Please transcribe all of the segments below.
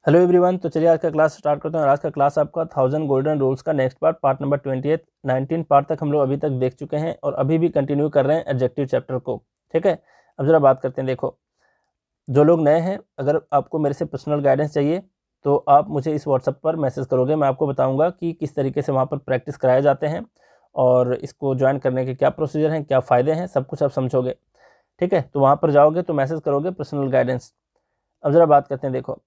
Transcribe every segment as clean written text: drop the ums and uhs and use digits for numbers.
Hello everyone. तो चलिए आज का क्लास स्टार्ट करते हैं। और आज का क्लास आपका 1000 गोल्डन रूल्स का नेक्स्ट पार्ट नंबर 28 19 पार्ट तक हम लोग अभी तक देख चुके हैं और अभी भी कंटिन्यू कर रहे हैं एडजेक्टिव चैप्टर को। ठीक है, अब जरा बात करते हैं। देखो, जो लोग नए हैं, अगर आपको मेरे से पर्सनल गाइडेंस चाहिए तो आप मुझे इस व्हाट्सएप पर मैसेज करोगे। मैं आपको बताऊँगा कि किस तरीके से वहाँ पर प्रैक्टिस कराए जाते हैं और इसको ज्वाइन करने के क्या प्रोसीजर हैं, क्या फ़ायदे हैं, सब कुछ आप समझोगे। ठीक है, तो वहाँ पर जाओगे तो मैसेज करोगे पर्सनल गाइडेंस। अब ज़रा बात करते हैं। देखो,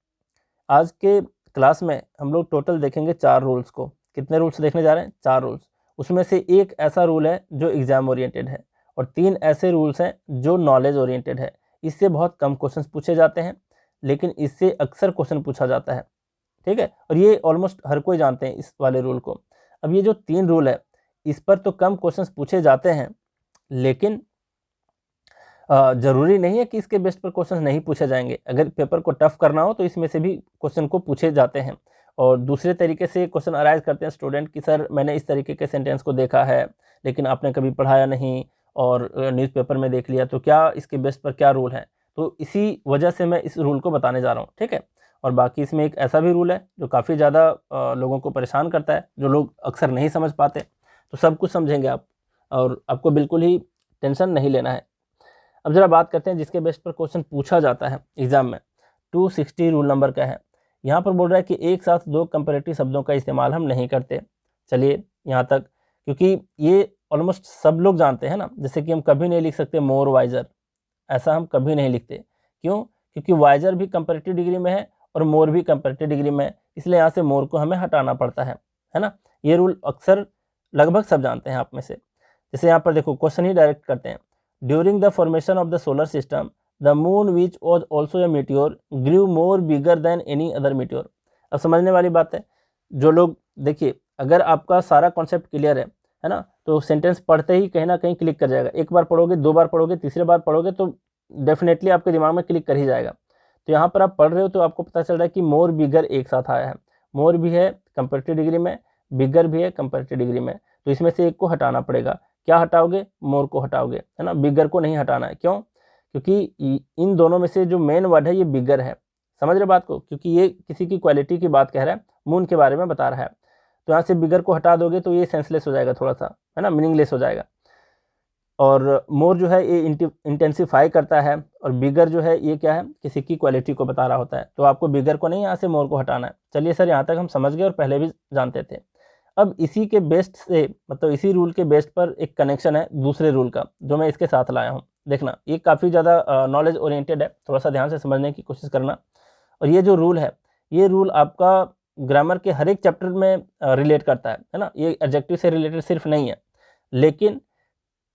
आज के क्लास में हम लोग टोटल देखेंगे 4 रूल्स को। कितने रूल्स देखने जा रहे हैं? 4 रूल्स। उसमें से एक ऐसा रूल है जो एग्जाम ओरिएंटेड है और 3 ऐसे रूल्स हैं जो नॉलेज ओरिएंटेड है। इससे बहुत कम क्वेश्चंस पूछे जाते हैं, लेकिन इससे अक्सर क्वेश्चन पूछा जाता है। ठीक है, और ये ऑलमोस्ट हर कोई जानते हैं इस वाले रूल को। अब ये जो 3 रूल है, इस पर तो कम क्वेश्चंस पूछे जाते हैं, लेकिन ज़रूरी नहीं है कि इसके बेस पर क्वेश्चन नहीं पूछे जाएंगे। अगर पेपर को टफ करना हो तो इसमें से भी क्वेश्चन को पूछे जाते हैं। और दूसरे तरीके से क्वेश्चन अराइज करते हैं स्टूडेंट कि सर मैंने इस तरीके के सेंटेंस को देखा है लेकिन आपने कभी पढ़ाया नहीं और न्यूज़पेपर में देख लिया, तो क्या इसके बेस पर क्या रूल है। तो इसी वजह से मैं इस रूल को बताने जा रहा हूँ। ठीक है, और बाकी इसमें एक ऐसा भी रूल है जो काफ़ी ज़्यादा लोगों को परेशान करता है, जो लोग अक्सर नहीं समझ पाते। तो सब कुछ समझेंगे आप और आपको बिल्कुल ही टेंशन नहीं लेना है। अब जरा बात करते हैं जिसके बेस पर क्वेश्चन पूछा जाता है एग्जाम में। 260 रूल नंबर का है। यहाँ पर बोल रहा है कि एक साथ 2 कंपैरेटिव शब्दों का इस्तेमाल हम नहीं करते। चलिए यहाँ तक, क्योंकि ये ऑलमोस्ट सब लोग जानते हैं ना। जैसे कि हम कभी नहीं लिख सकते मोर वाइजर, ऐसा हम कभी नहीं लिखते। क्यों? क्योंकि वाइजर भी कंपैरेटिव डिग्री में है और मोर भी कंपैरेटिव डिग्री में है, इसलिए यहाँ से मोर को हमें हटाना पड़ता है ना। ये रूल अक्सर लगभग सब जानते हैं आप में से। जैसे यहाँ पर देखो, क्वेश्चन ही डायरेक्ट करते हैं। During the formation of the solar system, the moon which was also a meteor grew more bigger than any other meteor. अब समझने वाली बात है। जो लोग, देखिए, अगर आपका सारा कॉन्सेप्ट क्लियर है ना, तो सेंटेंस पढ़ते ही कहीं ना कहीं क्लिक कर जाएगा। एक बार पढ़ोगे, 2 बार पढ़ोगे, तीसरे बार पढ़ोगे तो डेफिनेटली आपके दिमाग में क्लिक कर ही जाएगा। तो यहाँ पर आप पढ़ रहे हो तो आपको पता चल रहा है कि मोर बिगर एक साथ आया है। मोर भी है कंपैरेटिव डिग्री में, बिगर भी है कंपैरेटिव डिग्री में, तो इसमें से एक को हटाना पड़ेगा। क्या हटाओगे? मोर को हटाओगे, है ना। बिगर को नहीं हटाना है। क्यों? क्योंकि इन दोनों में से जो मेन वर्ड है ये बिगर है। समझ रहे बात को? क्योंकि ये किसी की क्वालिटी की बात कह रहा है, मून के बारे में बता रहा है। तो यहाँ से बिगर को हटा दोगे तो ये सेंसलेस हो जाएगा थोड़ा सा, है ना, मीनिंगलेस हो जाएगा। और मोर जो है ये इंटेंसिफाई करता है और बिगर जो है ये क्या है, किसी की क्वालिटी को बता रहा होता है। तो आपको बिगर को नहीं, यहाँ से मोर को हटाना है। चलिए सर, यहाँ तक हम समझ गए और पहले भी जानते थे। अब इसी के बेस्ट से, मतलब इसी रूल के बेस्ट पर एक कनेक्शन है दूसरे रूल का जो मैं इसके साथ लाया हूँ। देखना, ये काफ़ी ज़्यादा नॉलेज ओरिएंटेड है, थोड़ा सा ध्यान से समझने की कोशिश करना। और ये जो रूल है, ये रूल आपका ग्रामर के हर एक चैप्टर में रिलेट करता है ना। ये एडजेक्टिव से रिलेटेड सिर्फ नहीं है, लेकिन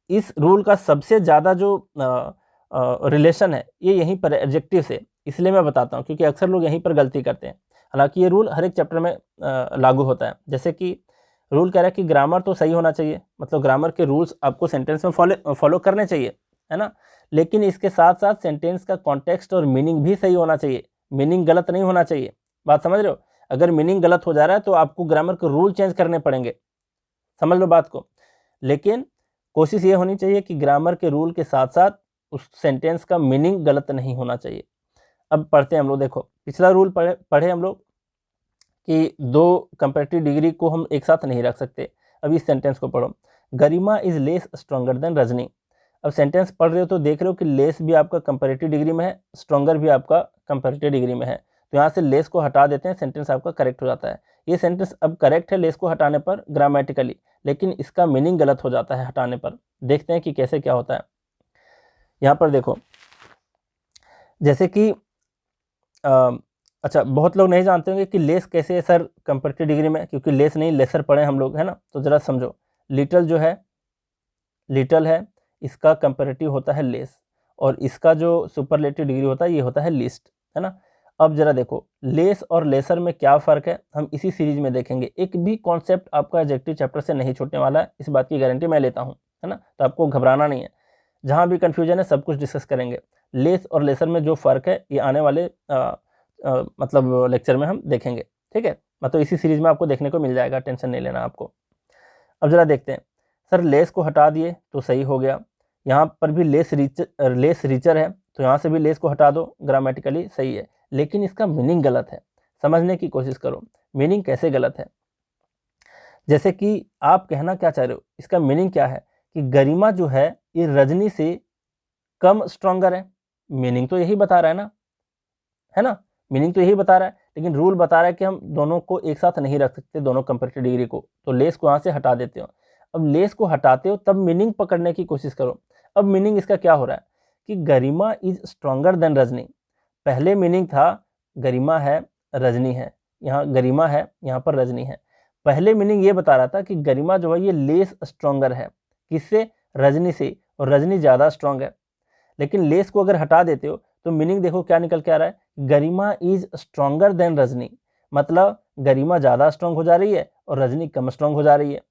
इस रूल का सबसे ज़्यादा जो रिलेशन है ये यहीं पर है एडजेक्टिव से। इसलिए मैं बताता हूँ क्योंकि अक्सर लोग यहीं पर गलती करते हैं। हालांकि ये रूल हर एक चैप्टर में लागू होता है। जैसे कि रूल कह रहा है कि ग्रामर तो सही होना चाहिए, मतलब ग्रामर के रूल्स आपको सेंटेंस में फॉलो करने चाहिए, है ना। लेकिन इसके साथ साथ सेंटेंस का कॉन्टेक्स्ट और मीनिंग भी सही होना चाहिए। मीनिंग गलत नहीं होना चाहिए। बात समझ रहे हो? अगर मीनिंग गलत हो जा रहा है तो आपको ग्रामर के रूल चेंज करने पड़ेंगे। समझ लो बात को। लेकिन कोशिश ये होनी चाहिए कि ग्रामर के रूल के साथ साथ उस सेंटेंस का मीनिंग गलत नहीं होना चाहिए। अब पढ़ते हैं हम लोग। देखो, पिछला रूल पढ़े हम लोग कि 2 कंपैरेटिव डिग्री को हम एक साथ नहीं रख सकते। अब इस सेंटेंस को पढ़ो। Garima is less stronger than Rajni. अब सेंटेंस पढ़ रहे हो तो देख रहे हो कि लेस भी आपका कंपैरेटिव डिग्री में है, स्ट्रॉन्गर भी आपका कंपैरेटिव डिग्री में है। तो यहाँ से लेस को हटा देते हैं, सेंटेंस आपका करेक्ट हो जाता है। ये सेंटेंस अब करेक्ट है लेस को हटाने पर ग्रामेटिकली, लेकिन इसका मीनिंग गलत हो जाता है हटाने पर। देखते हैं कि कैसे क्या होता है। यहाँ पर देखो, जैसे कि अच्छा, बहुत लोग नहीं जानते होंगे कि लेस कैसे है सर कंपैरेटिव डिग्री में, क्योंकि लेस नहीं लेसर पढ़े हम लोग, है ना। तो ज़रा समझो, लिटल जो है, लिटल है, इसका कंपैरेटिव होता है लेस, और इसका जो सुपरलेटिव डिग्री होता है ये होता है लीस्ट, है ना। अब जरा देखो, लेस और लेसर में क्या फ़र्क है हम इसी सीरीज में देखेंगे। एक भी कॉन्सेप्ट आपका एडजेक्टिव चैप्टर से नहीं छूटने वाला है, इस बात की गारंटी मैं लेता हूँ, है ना। तो आपको घबराना नहीं है। जहाँ भी कन्फ्यूजन है सब कुछ डिस्कस करेंगे। लेस और लेसर में जो फ़र्क है ये आने वाले मतलब लेक्चर में हम देखेंगे। ठीक है, मतलब इसी सीरीज में आपको देखने को मिल जाएगा, टेंशन नहीं लेना आपको। अब जरा देखते हैं। सर लेस को हटा दिए तो सही हो गया। यहाँ पर भी लेस रिचर है तो यहाँ से भी लेस को हटा दो, ग्रामेटिकली सही है, लेकिन इसका मीनिंग गलत है। समझने की कोशिश करो मीनिंग कैसे गलत है। जैसे कि आप कहना क्या चाह रहे हो, इसका मीनिंग क्या है कि गरिमा जो है ये रजनी से कम स्ट्रॉन्गर है। मीनिंग तो यही बता रहा है ना, मीनिंग तो यही बता रहा है, लेकिन रूल बता रहा है कि हम दोनों को एक साथ नहीं रख सकते, दोनों कंपैरेटिव डिग्री को। तो लेस को यहाँ से हटा देते हो। अब लेस को हटाते हो तब मीनिंग पकड़ने की कोशिश करो। अब मीनिंग इसका क्या हो रहा है कि Garima is stronger than Rajni. पहले मीनिंग था गरिमा है रजनी है, यहाँ गरिमा है, यहाँ पर रजनी है। पहले मीनिंग ये बता रहा था कि गरिमा जो है ये लेस स्ट्रॉन्गर है, किससे, रजनी से, और रजनी ज़्यादा स्ट्रॉन्ग है। लेकिन लेस को अगर हटा देते हो तो मीनिंग देखो क्या निकल के आ रहा है, गरिमा इज स्ट्रॉन्गर देन रजनी। मतलब गरिमा ज़्यादा स्ट्रॉन्ग हो जा रही है और रजनी कम स्ट्रॉन्ग हो जा रही है।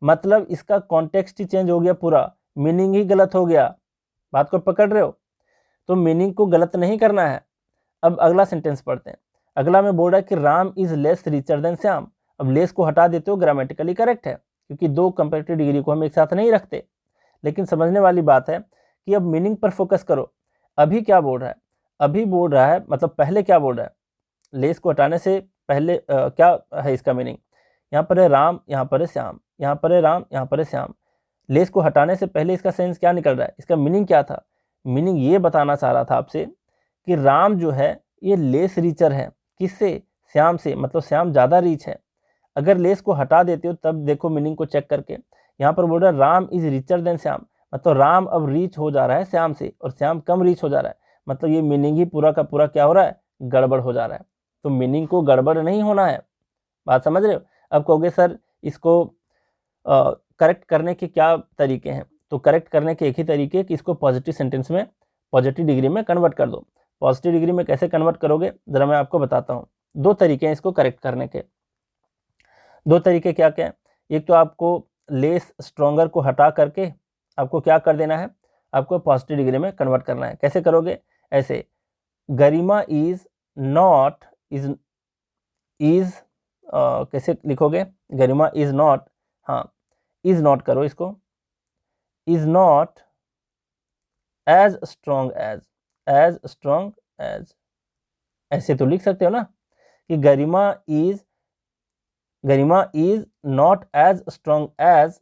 मतलब इसका कॉन्टेक्स्ट ही चेंज हो गया, पूरा मीनिंग ही गलत हो गया। बात को पकड़ रहे हो? तो मीनिंग को गलत नहीं करना है। अब अगला सेंटेंस पढ़ते हैं। अगला में बोल रहा है कि Ram is less richer than Shyam. अब लेस को हटा देते हो, ग्रामेटिकली करेक्ट है, क्योंकि दो कंपैरेटिव डिग्री को हम एक साथ नहीं रखते। लेकिन समझने वाली बात है कि अब मीनिंग पर फोकस करो। अभी क्या बोल रहा है, अभी बोल रहा है, मतलब पहले क्या बोल रहा है, लेस को हटाने से पहले क्या है इसका मीनिंग, यहाँ पर है राम, यहाँ पर है श्याम, यहाँ पर है राम, यहाँ पर है श्याम। लेस को हटाने से पहले इसका सेंस क्या निकल रहा है, इसका मीनिंग क्या था, मीनिंग ये बताना चाह रहा था आपसे कि राम जो है ये लेस रीचर है, किससे, श्याम से, मतलब श्याम ज़्यादा रीच है। अगर लेस को हटा देते हो तब देखो मीनिंग को चेक करके, यहाँ पर बोल रहा है Ram is richer than Shyam, मतलब राम अब रीच हो जा रहा है श्याम से और श्याम कम रीच हो जा रहा है। मतलब ये मीनिंग ही पूरा का पूरा क्या हो रहा है, गड़बड़ हो जा रहा है। तो मीनिंग को गड़बड़ नहीं होना है, बात समझ रहे हो। अब कहोगे सर इसको करेक्ट करने के क्या तरीके हैं, तो करेक्ट करने के एक ही तरीके कि इसको पॉजिटिव सेंटेंस में, पॉजिटिव डिग्री में कन्वर्ट कर दो। पॉजिटिव डिग्री में कैसे कन्वर्ट करोगे ज़रा मैं आपको बताता हूँ। दो तरीके हैं इसको करेक्ट करने के। दो तरीके क्या क्या हैं, एक तो आपको लेस स्ट्रॉन्गर को हटा करके आपको क्या कर देना है, आपको पॉजिटिव डिग्री में कन्वर्ट करना है। कैसे करोगे, ऐसे, गरिमा इज नॉट, इज कैसे लिखोगे, गरिमा इज नॉट, हाँ इज नॉट करो इसको, is not as strong as strong as, ऐसे तो लिख सकते हो ना कि Garima is not as strong as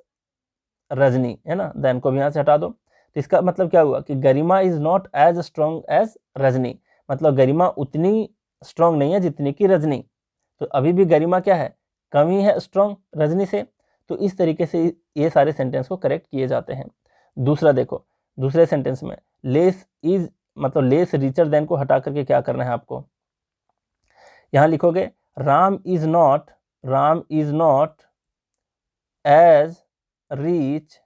Rajni, है ना, देन को भी यहाँ से हटा दो। तो इसका मतलब क्या हुआ कि Garima is not as strong as Rajni, मतलब गरिमा उतनी स्ट्रॉन्ग नहीं है जितनी की रजनी। तो अभी भी गरिमा क्या है, कम ही है स्ट्रॉन्ग रजनी से। तो इस तरीके से ये सारे सेंटेंस को करेक्ट किए जाते हैं। दूसरा देखो, दूसरे सेंटेंस में लेस इज, मतलब लेस रिचर देन को हटा करके क्या करना है आपको, यहाँ लिखोगे Ram is not as rich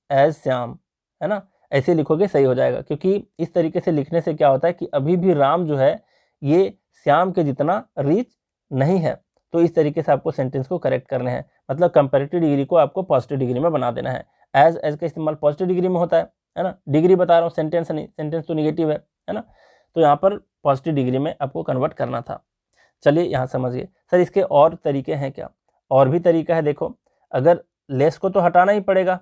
as Shyam, है ना, ऐसे लिखोगे सही हो जाएगा। क्योंकि इस तरीके से लिखने से क्या होता है कि अभी भी राम जो है ये श्याम के जितना रीच नहीं है। तो इस तरीके से आपको सेंटेंस को करेक्ट करने हैं, मतलब कंपैरेटिव डिग्री को आपको पॉजिटिव डिग्री में बना देना है। एज का इस्तेमाल पॉजिटिव डिग्री में होता है ना, डिग्री बता रहा हूँ, सेंटेंस नहीं, सेंटेंस तो निगेटिव है ना। तो यहाँ पर पॉजिटिव डिग्री में आपको कन्वर्ट करना था। चलिए यहाँ समझिए, सर इसके और तरीके हैं क्या, और भी तरीका है। देखो, अगर लेस को तो हटाना ही पड़ेगा,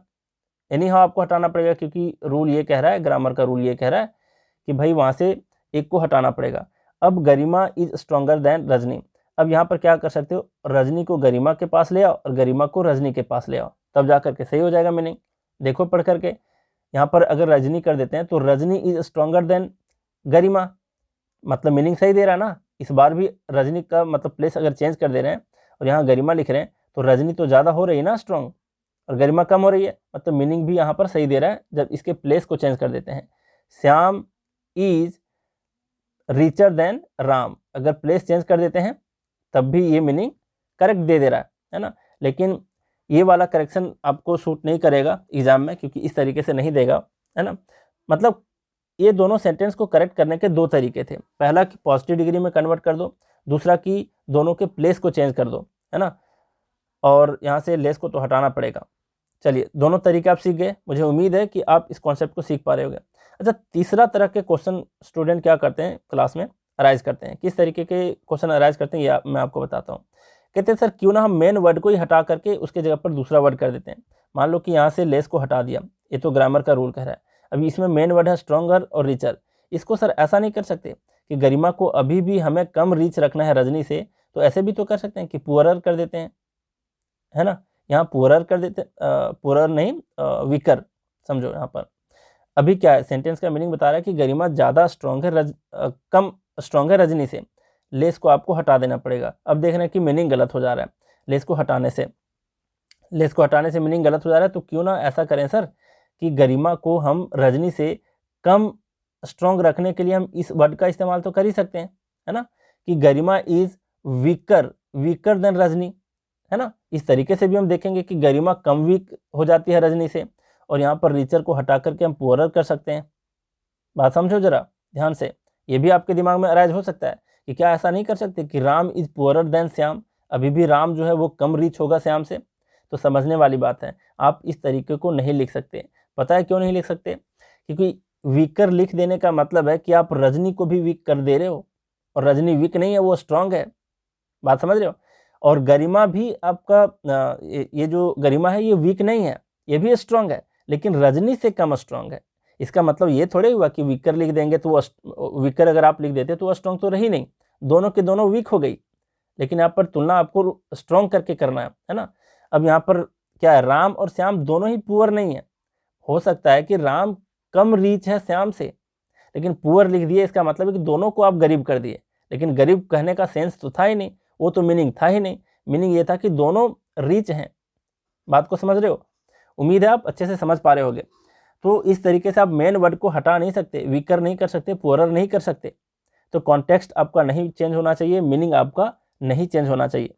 एनी हाउ आपको हटाना पड़ेगा, क्योंकि रूल ये कह रहा है, ग्रामर का रूल ये कह रहा है कि भाई वहाँ से एक को हटाना पड़ेगा। अब गरिमा इज स्ट्रॉन्गर देन रजनी, अब यहाँ पर क्या कर सकते हो, रजनी को गरिमा के पास ले आओ और गरिमा को रजनी के पास ले आओ, तब जा करके सही हो जाएगा मीनिंग। देखो पढ़ करके, यहाँ पर अगर रजनी कर देते हैं तो रजनी इज स्ट्रॉन्गर देन गरिमा, मतलब मीनिंग सही दे रहा है ना। इस बार भी रजनी का मतलब प्लेस अगर चेंज कर दे रहे हैं और यहाँ गरिमा लिख रहे हैं तो रजनी तो ज़्यादा हो रही है ना स्ट्रॉन्ग, और गरिमा कम हो रही है, मतलब मीनिंग भी यहाँ पर सही दे रहा है जब इसके प्लेस को चेंज कर देते हैं। Shyam is richer than Ram, अगर प्लेस चेंज कर देते हैं तब भी ये मीनिंग करेक्ट दे रहा है ना। लेकिन ये वाला करेक्शन आपको सूट नहीं करेगा एग्जाम में, क्योंकि इस तरीके से नहीं देगा, है ना। मतलब ये दोनों सेंटेंस को करेक्ट करने के दो तरीके थे, पहला कि पॉजिटिव डिग्री में कन्वर्ट कर दो, दूसरा कि दोनों के प्लेस को चेंज कर दो, है ना, और यहाँ से लेस को तो हटाना पड़ेगा। चलिए, दोनों तरीके आप सीख गए, मुझे उम्मीद है कि आप इस कॉन्सेप्ट को सीख पा रहे होंगे। अच्छा, तीसरा तरह के क्वेश्चन स्टूडेंट क्या करते हैं क्लास में, अराइज करते हैं। किस तरीके के क्वेश्चन अराइज करते हैं ये मैं आपको बताता हूँ। कहते हैं सर क्यों ना हम मेन वर्ड को ही हटा करके उसके जगह पर दूसरा वर्ड कर देते हैं। मान लो कि यहाँ से लेस को हटा दिया, ये तो ग्रामर का रूल कह रहा है। अभी इसमें मेन वर्ड है स्ट्रॉन्गर और रिचर, इसको सर ऐसा नहीं कर सकते कि गरिमा को अभी भी हमें कम रीच रखना है रजनी से, तो ऐसे भी तो कर सकते हैं कि पुअरर कर देते हैं, है ना। यहाँ पुअरर कर देते, पुअरर नहीं, वीकर समझो। यहाँ पर अभी क्या है, सेंटेंस का मीनिंग बता रहा है कि गरिमा ज़्यादा स्ट्रॉन्ग है कम स्ट्रॉन्ग है रजनी से, लेस को आपको हटा देना पड़ेगा। अब देख रहे हैं कि मीनिंग गलत हो जा रहा है, लेस को हटाने से मीनिंग गलत हो जा रहा है। तो क्यों ना ऐसा करें सर कि गरिमा को हम रजनी से कम स्ट्रॉन्ग रखने के लिए हम इस वर्ड का इस्तेमाल तो कर ही सकते हैं, है ना, कि Garima is weaker then Rajni, है ना। इस तरीके से भी हम देखेंगे कि गरिमा कम वीक हो जाती है रजनी से, और यहाँ पर रीचर को हटा करके हम पुअरर कर सकते हैं। बात समझो जरा ध्यान से, ये भी आपके दिमाग में अराइज हो सकता है कि क्या ऐसा नहीं कर सकते कि Ram is poorer than Shyam, अभी भी राम जो है वो कम रीच होगा श्याम से। तो समझने वाली बात है, आप इस तरीके को नहीं लिख सकते। पता है क्यों नहीं लिख सकते? क्योंकि वीकर लिख देने का मतलब है कि आप रजनी को भी वीक कर दे रहे हो, और रजनी वीक नहीं है, वो स्ट्रांग है। बात समझ रहे हो? और गरिमा भी आपका ये जो गरिमा है ये वीक नहीं है, ये भी स्ट्रांग है, लेकिन रजनी से कम स्ट्रांग है। इसका मतलब ये थोड़े हुआ कि वीकर लिख देंगे तो वीकर अगर आप लिख देते तो वो स्ट्रांग तो रही नहीं, दोनों के दोनों वीक हो गई। लेकिन यहाँ पर तुलना आपको स्ट्रांग करके करना है ना। अब यहाँ पर क्या है, राम और श्याम दोनों ही पुअर नहीं है। हो सकता है कि राम कम रीच है श्याम से, लेकिन पुअर लिख दिए, इसका मतलब है कि दोनों को आप गरीब कर दिए। लेकिन गरीब कहने का सेंस तो था ही नहीं, वो तो मीनिंग था ही नहीं। मीनिंग ये था कि दोनों रीच हैं। बात को समझ रहे हो? उम्मीद है आप अच्छे से समझ पा रहे होगे। तो इस तरीके से आप मेन वर्ड को हटा नहीं सकते, वीकर नहीं कर सकते, पुअरर नहीं कर सकते। तो कॉन्टेक्स्ट आपका नहीं चेंज होना चाहिए, मीनिंग आपका नहीं चेंज होना चाहिए।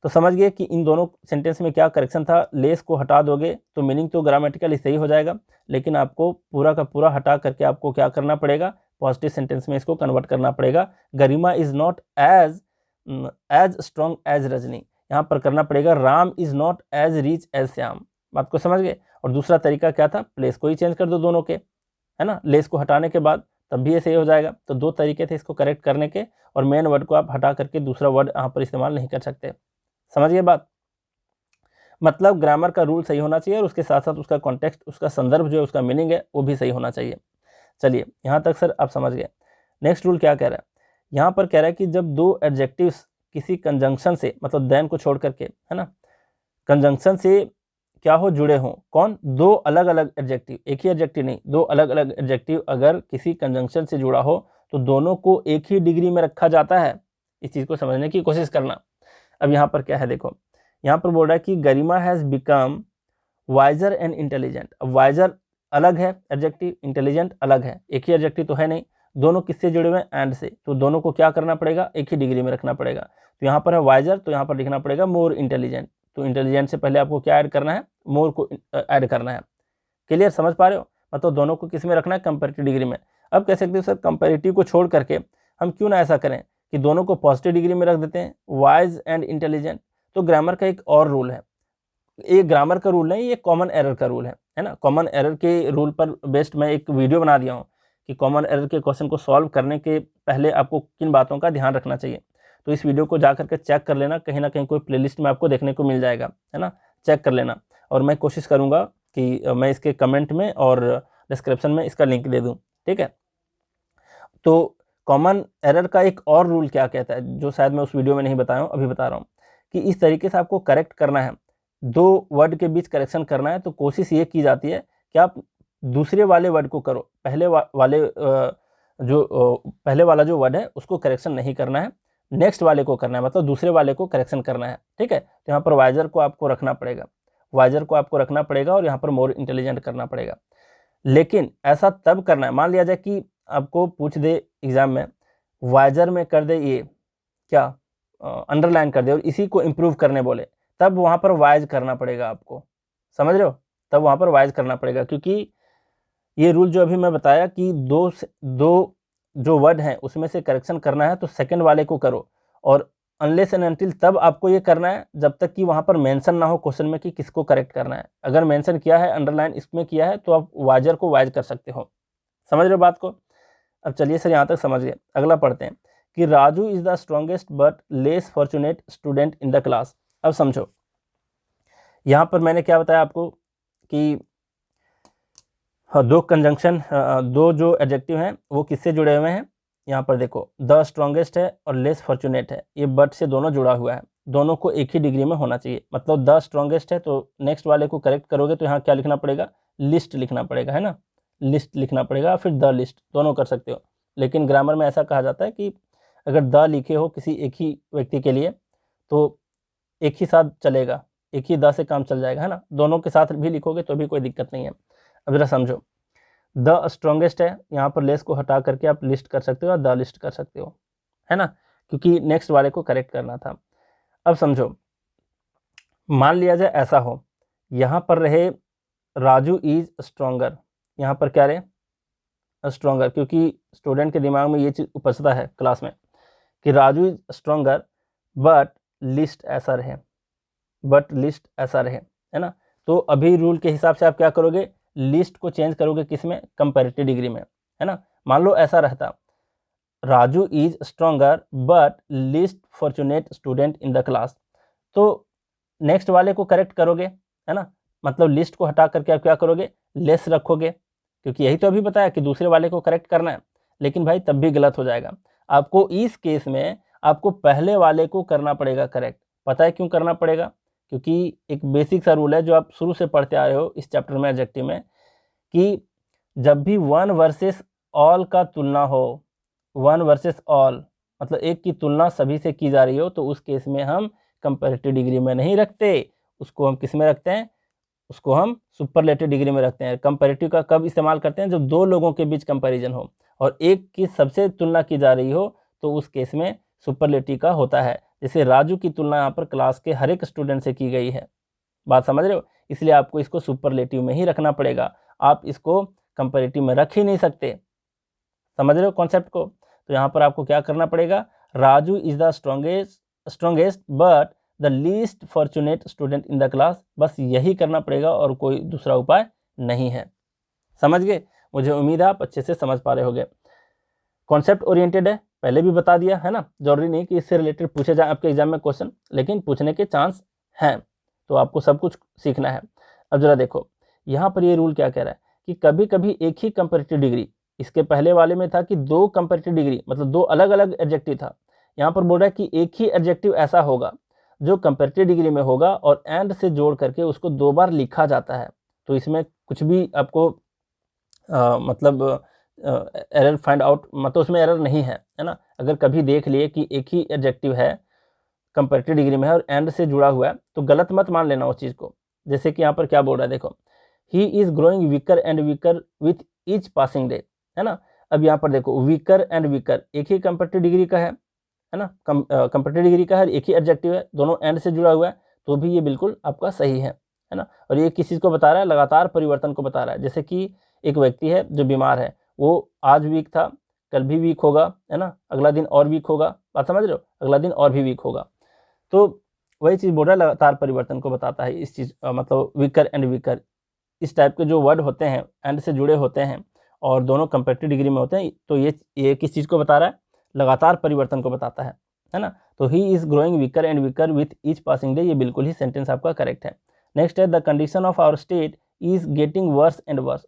तो समझ गए कि इन दोनों सेंटेंस में क्या करेक्शन था। लेस को हटा दोगे तो मीनिंग तो ग्रामेटिकली सही हो जाएगा, लेकिन आपको पूरा का पूरा हटा करके आपको क्या करना पड़ेगा, पॉजिटिव सेंटेंस में इसको कन्वर्ट करना पड़ेगा। Garima is not as strong as Rajni, यहाँ पर करना पड़ेगा Ram is not as rich as Shyam. बात को समझ गए? और दूसरा तरीका क्या था, प्लेस को ही चेंज कर दो दोनों के, है ना, लेस को हटाने के बाद, तब भी ये सही हो जाएगा। तो दो तरीके थे इसको करेक्ट करने के, और मेन वर्ड को आप हटा करके दूसरा वर्ड यहाँ पर इस्तेमाल नहीं कर सकते। समझ गए बात? मतलब ग्रामर का रूल सही होना चाहिए, और उसके साथ साथ उसका कॉन्टेक्स्ट, उसका संदर्भ जो है, उसका मीनिंग है, वो भी सही होना चाहिए। चलिए यहाँ तक सर आप समझ गए। नेक्स्ट रूल क्या कह रहा है, यहाँ पर कह रहा है कि जब दो एडजेक्टिव्स किसी कंजंक्शन से, मतलब देन को छोड़ करके, है ना, कंजंक्शन से क्या हो, जुड़े हों। कौन? दो अलग अलग एडजेक्टिव, एक ही एडजेक्टिव नहीं, दो अलग अलग एडजेक्टिव अगर किसी कंजंक्शन से जुड़ा हो तो दोनों को एक ही डिग्री में रखा जाता है। इस चीज़ को समझने की कोशिश करना। अब यहाँ पर क्या है देखो, यहाँ पर बोल रहा है कि Garima has become wiser and intelligent. अब वाइजर अलग है एडजेक्टिव, इंटेलिजेंट अलग है, एक ही एडजेक्टिव तो है नहीं। दोनों किससे जुड़े हुए हैं? एंड से। तो दोनों को क्या करना पड़ेगा, एक ही डिग्री में रखना पड़ेगा। तो यहाँ पर है वाइजर, तो यहाँ पर लिखना पड़ेगा मोर इंटेलिजेंट। तो इंटेलिजेंट से पहले आपको क्या ऐड करना है, मोर को ऐड करना है। क्लियर? समझ पा रहे हो? मतलब दोनों को किस में रखना है, कंपेरेटिव डिग्री में। अब कह सकते हो सर कंपेरेटिव को छोड़ करके हम क्यों ना ऐसा करें कि दोनों को पॉजिटिव डिग्री में रख देते हैं, वाइज एंड इंटेलिजेंट। तो ग्रामर का एक और रूल है, ये ग्रामर का रूल नहीं, ये कॉमन एरर का रूल है ना। कॉमन एरर के रूल पर बेस्ड मैं एक वीडियो बना दिया हूँ कि कॉमन एरर के क्वेश्चन को सॉल्व करने के पहले आपको किन बातों का ध्यान रखना चाहिए। तो इस वीडियो को जा करके चेक कर लेना, कहीं ना कहीं कोई प्लेलिस्ट में आपको देखने को मिल जाएगा, है ना, चेक कर लेना। और मैं कोशिश करूँगा कि मैं इसके कमेंट में और डिस्क्रिप्शन में इसका लिंक दे दूँ, ठीक है। तो कॉमन एरर का एक और रूल क्या कहता है, जो शायद मैं उस वीडियो में नहीं बताया हूँ, अभी बता रहा हूँ, कि इस तरीके से आपको करेक्ट करना है, दो वर्ड के बीच करेक्शन करना है। तो कोशिश ये की जाती है कि आप दूसरे वाले वर्ड को करो, पहले पहले वाला जो वर्ड है उसको करेक्शन नहीं करना है, नेक्स्ट वाले को करना है, मतलब दूसरे वाले को करेक्शन करना है, ठीक है। तो यहाँ पर वाइजर को आपको रखना पड़ेगा, और यहाँ पर मोर इंटेलिजेंट करना पड़ेगा। लेकिन ऐसा तब करना है, मान लिया जाए कि आपको पूछ दे एग्जाम में, वाइजर में कर दे ये क्या, अंडरलाइन कर दे और इसी को इम्प्रूव करने बोले, तब वहाँ पर वाइज करना पड़ेगा आपको। समझ रहे हो? तब वहाँ पर वाइज करना पड़ेगा, क्योंकि ये रूल जो अभी मैं बताया कि दो जो वर्ड हैं उसमें से करेक्शन करना है तो सेकंड वाले को करो, और अनलेस एंड अनटिल तब आपको ये करना है जब तक कि वहाँ पर मेंशन ना हो क्वेश्चन में कि किसको करेक्ट करना है। अगर मेंशन किया है, अंडरलाइन इसमें किया है, तो आप वाइजर को वाइज कर सकते हो। समझ रहे हो बात को? अब चलिए सर यहाँ तक समझ गए, अगला पढ़ते हैं कि Raju is the strongest but less fortunate student in the class. अब समझो, यहाँ पर मैंने क्या बताया आपको कि दो कंजंक्शन, दो जो एडजेक्टिव हैं वो किससे जुड़े हुए हैं, यहाँ पर देखो द स्ट्रॉन्गेस्ट है और लेस फॉर्चुनेट है, ये बट से दोनों जुड़ा हुआ है, दोनों को एक ही डिग्री में होना चाहिए। मतलब द स्ट्रॉन्गेस्ट है तो नेक्स्ट वाले को करेक्ट करोगे तो यहाँ क्या लिखना पड़ेगा, लिस्ट लिखना पड़ेगा, है ना, लिस्ट लिखना पड़ेगा, फिर द लिस्ट, दोनों कर सकते हो। लेकिन ग्रामर में ऐसा कहा जाता है कि अगर द लिखे हो किसी एक ही व्यक्ति के लिए तो एक ही साथ चलेगा, एक ही द से काम चल जाएगा, है ना। दोनों के साथ भी लिखोगे तो भी कोई दिक्कत नहीं है। अब जरा समझो, द स्ट्रॉन्गेस्ट है, यहाँ पर लेस को हटा करके आप लिस्ट कर सकते हो, द लिस्ट कर सकते हो, है ना, क्योंकि नेक्स्ट वाले को करेक्ट करना था। अब समझो, मान लिया जाए ऐसा हो, यहाँ पर रहे राजू इज स्ट्रॉन्गर, यहाँ पर क्या रहे स्ट्रॉन्गर, क्योंकि स्टूडेंट के दिमाग में ये चीज़ उपजता है क्लास में कि Raju is stronger but list ऐसा रहे, बट लिस्ट ऐसा रहे, है ना। तो अभी रूल के हिसाब से आप क्या करोगे, लिस्ट को चेंज करोगे किस में, कंपैरेटिव डिग्री में, है ना। मान लो ऐसा रहता, Raju is stronger but list fortunate student in the class, तो नेक्स्ट वाले को करेक्ट करोगे, है ना, मतलब लिस्ट को हटा करके आप क्या करोगे, लेस रखोगे, क्योंकि यही तो अभी बताया कि दूसरे वाले को करेक्ट करना है। लेकिन भाई तब भी गलत हो जाएगा, आपको इस केस में आपको पहले वाले को करना पड़ेगा करेक्ट। पता है क्यों करना पड़ेगा, क्योंकि एक बेसिक सा रूल है जो आप शुरू से पढ़ते आ रहे हो इस चैप्टर में एडजेक्टिव में, कि जब भी वन वर्सेस ऑल का तुलना हो, वन वर्सेस ऑल मतलब एक की तुलना सभी से की जा रही हो, तो उस केस में हम कंपैरेटिव डिग्री में नहीं रखते, उसको हम किस में रखते हैं, उसको हम सुपरलेटिव डिग्री में रखते हैं। कंपैरेटिव का कब इस्तेमाल करते हैं, जब दो लोगों के बीच कंपैरिजन हो और एक की सबसे तुलना की जा रही हो, तो उस केस में सुपरलेटिव का होता है। जैसे राजू की तुलना यहाँ पर क्लास के हर एक स्टूडेंट से की गई है, बात समझ रहे हो, इसलिए आपको इसको सुपरलेटिव में ही रखना पड़ेगा, आप इसको कंपैरेटिव में रख ही नहीं सकते। समझ रहे हो कॉन्सेप्ट को। तो यहाँ पर आपको क्या करना पड़ेगा, Raju is the strongest but the least fortunate student in the class, बस यही करना पड़ेगा और कोई दूसरा उपाय नहीं है। समझ गए, मुझे उम्मीद है आप अच्छे से समझ पा रहे होंगे। कॉन्सेप्ट ओरिएंटेड है, पहले भी बता दिया है ना, जरूरी नहीं कि इससे रिलेटेड पूछे जाए आपके एग्जाम में क्वेश्चन, लेकिन पूछने के चांस हैं, तो आपको सब कुछ सीखना है। अब जरा देखो यहाँ पर ये रूल क्या कह रहा है कि कभी कभी एक ही कंपैरेटिव डिग्री, इसके पहले वाले में था कि दो कंपैरेटिव डिग्री मतलब दो अलग अलग एडजेक्टिव था, यहाँ पर बोल रहा है कि एक ही एडजेक्टिव ऐसा होगा जो कंपैरेटिव डिग्री में होगा और एंड से जोड़ करके उसको दो बार लिखा जाता है। तो इसमें कुछ भी आपको मतलब एरर फाइंड आउट, मतलब उसमें एरर नहीं है ना। अगर कभी देख लिए कि एक ही एडजेक्टिव है कंपैरेटिव डिग्री में है और एंड से जुड़ा हुआ है, तो गलत मत मान लेना उस चीज़ को। जैसे कि यहाँ पर क्या बोल रहा है, देखो he is growing weaker and weaker with each passing day, है ना। अब यहाँ पर देखो वीकर एंड वीकर एक ही कंपैरेटिव डिग्री का है ना, कंपैरेटिव डिग्री का है, एक ही एडजेक्टिव है, दोनों एंड से जुड़ा हुआ है, तो भी ये बिल्कुल आपका सही है ना। और ये किस चीज़ को बता रहा है, लगातार परिवर्तन को बता रहा है। जैसे कि एक व्यक्ति है जो बीमार है, वो आज वीक था, कल भी वीक होगा, है ना, अगला दिन और वीक होगा, बात समझ रहे हो, अगला दिन और भी वीक होगा। तो वही चीज़ बोल रहा है, लगातार परिवर्तन को बताता है इस चीज़, मतलब वीकर एंड वीकर इस टाइप के जो वर्ड होते हैं एंड से जुड़े होते हैं और दोनों कंपैरेटिव डिग्री में होते हैं, तो ये किस चीज़ को बता रहा है, लगातार परिवर्तन को बताता है ना। तो he is growing weaker and weaker with each passing day, ये बिल्कुल ही सेंटेंस आपका करेक्ट है। नेक्स्ट है the condition of our state is getting worse and worse,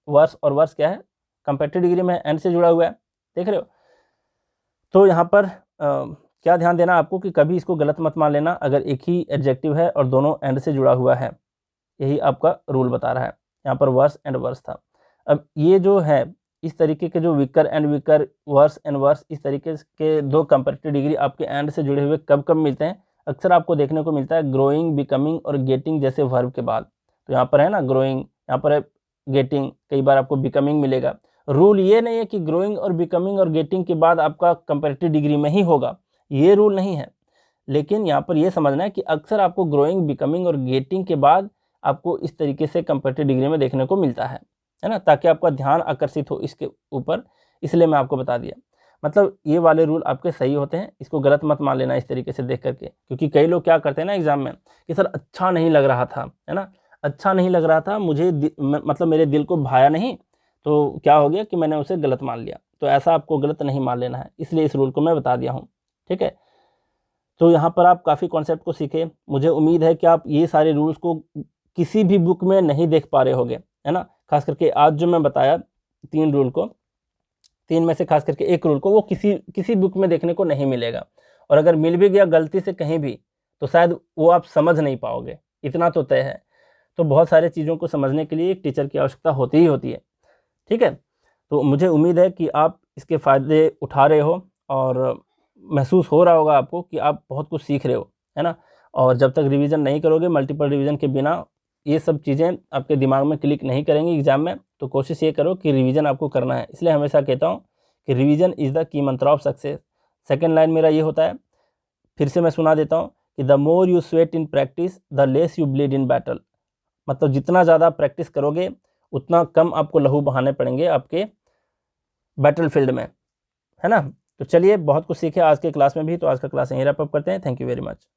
worse और वर्स क्या है, कंपैरेटिव डिग्री में एंड से जुड़ा हुआ है, देख रहे हो। तो यहाँ पर क्या ध्यान देना आपको कि कभी इसको गलत मत मान लेना अगर एक ही एडजेक्टिव है और दोनों एंड से जुड़ा हुआ है, यही आपका रूल बता रहा है। यहाँ पर वर्स एंड वर्स था। अब ये जो है इस तरीके के जो weaker and weaker, worse and worse, इस तरीके के दो कंपैरेटिव डिग्री आपके एंड से जुड़े हुए कब कब मिलते हैं, अक्सर आपको देखने को मिलता है ग्रोइंग, बिकमिंग और गेटिंग जैसे वर्ब के बाद। तो यहाँ पर है ना ग्रोइंग, यहाँ पर है गेटिंग, कई बार आपको बिकमिंग मिलेगा। रूल ये नहीं है कि ग्रोइंग और बिकमिंग और गेटिंग के बाद आपका कंपैरेटिव डिग्री में ही होगा, ये रूल नहीं है। लेकिन यहाँ पर यह समझना है कि अक्सर आपको ग्रोइंग, बिकमिंग और गेटिंग के बाद आपको इस तरीके से कंपैरेटिव डिग्री में देखने को मिलता है ना, ताकि आपका ध्यान आकर्षित हो इसके ऊपर, इसलिए मैं आपको बता दिया। मतलब ये वाले रूल आपके सही होते हैं, इसको गलत मत मान लेना इस तरीके से देख करके, क्योंकि कई लोग क्या करते हैं ना एग्जाम में कि सर अच्छा नहीं लग रहा था, है ना, अच्छा नहीं लग रहा था मुझे, मतलब मेरे दिल को भाया नहीं, तो क्या हो गया कि मैंने उसे गलत मान लिया। तो ऐसा आपको गलत नहीं मान लेना है, इसलिए इस रूल को मैं बता दिया हूँ, ठीक है। तो यहाँ पर आप काफ़ी कॉन्सेप्ट को सीखे, मुझे उम्मीद है कि आप ये सारे रूल्स को किसी भी बुक में नहीं देख पा रहे होंगे, है ना। खास करके आज जो मैं बताया 3 रूल को, 3 में से खास करके एक रूल को, वो किसी बुक में देखने को नहीं मिलेगा। और अगर मिल भी गया गलती से कहीं भी, तो शायद वो आप समझ नहीं पाओगे, इतना तो तय है। तो बहुत सारे चीज़ों को समझने के लिए एक टीचर की आवश्यकता होती ही होती है। ठीक है, तो मुझे उम्मीद है कि आप इसके फ़ायदे उठा रहे हो और महसूस हो रहा होगा आपको कि आप बहुत कुछ सीख रहे हो, है ना। और जब तक रिवीजन नहीं करोगे, मल्टीपल रिवीजन के बिना ये सब चीज़ें आपके दिमाग में क्लिक नहीं करेंगी एग्जाम में। तो कोशिश ये करो कि रिवीजन आपको करना है। इसलिए हमेशा कहता हूँ कि रिवीजन इज़ द की मंत्र ऑफ सक्सेस। सेकेंड लाइन मेरा ये होता है, फिर से मैं सुना देता हूँ कि the more you sweat in practice the less you bleed in battle. मतलब जितना ज़्यादा प्रैक्टिस करोगे उतना कम आपको लहू बहाने पड़ेंगे आपके बैटल फील्ड में, है ना। तो चलिए, बहुत कुछ सीखे आज के क्लास में भी। तो आज का क्लास यहीं रैप अप करते हैं। Thank you very much.